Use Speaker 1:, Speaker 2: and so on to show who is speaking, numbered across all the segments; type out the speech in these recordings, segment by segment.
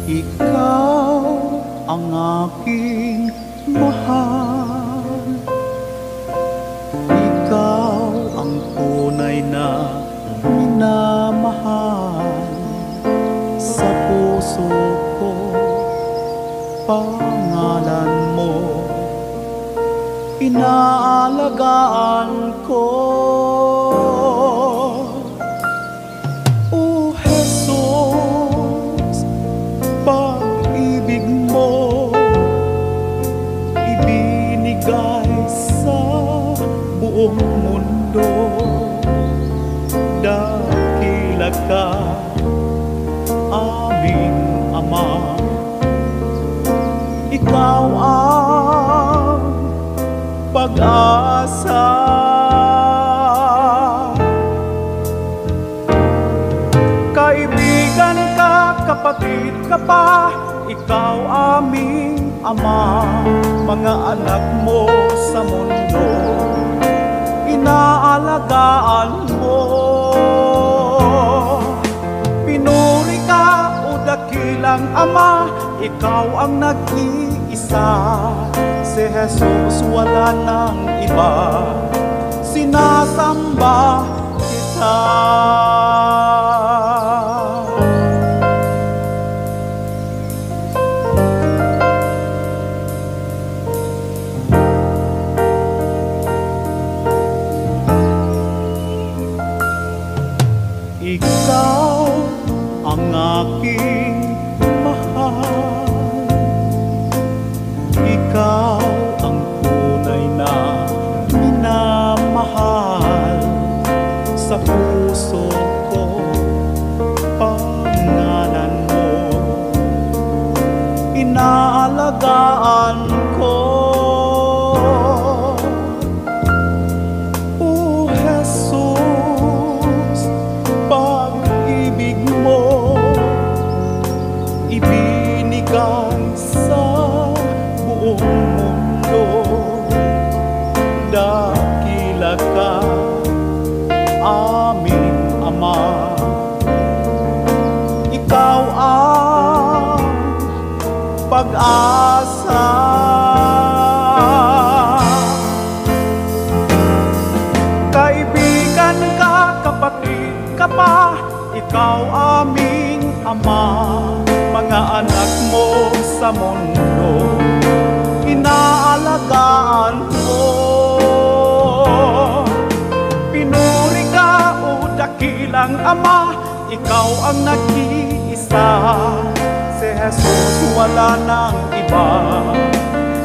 Speaker 1: Ikaw ang aking mahal. Ikaw ang tunay na minamahal. Sa puso ko, pangalan mo inaalagaan ko. O Jesus, pag-ibig mo ibinigay sa buong mundo. Dakila ka, aming Ama. Ikaw ang pag-asa. Kaibigan ka, kapatid ka pa, ikaw aming Ama. Mga anak mo sa mundo, inaalagaan mo. Pinuri ka, o dakilang Ama, ikaw ang nag-iisa. Si Jesus wala nang iba, sinasamba kita. Ikaw ang aking mahal. Ikaw ang tunay na minamahal. Sa puso ko, pangalan mo inaalagaan ko. O Jesus, pag-ibig mo ibinigay sa buong mundo. Dakila ka, aming Ama. Ikaw ang pag-asa. Kaibigan ka, kapatid ka pa, ikaw aming Ama. Mga anak mo sa mundo, inaalagaan mo. Pinuri ka, o dakilang Ama, ikaw ang nag-iisa. Si Jesus wala nang iba,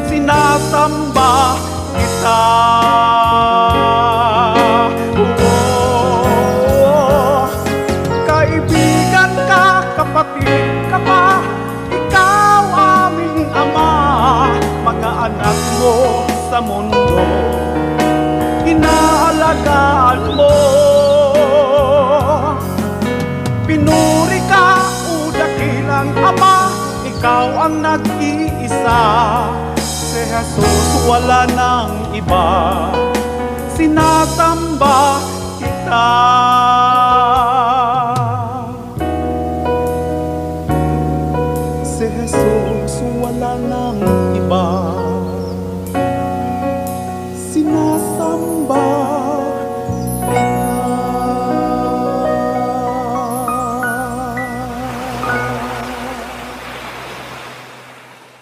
Speaker 1: sinasamba kita. Kaibigan ka, kapatid ka pa, ikaw aming Ama. Mga anak mo sa mundo, inaalagaan mo. Pinuri ka, o dakilang Ama, ikaw ang nag-iisa. Si Jesus wala nang iba, sinasamba kita.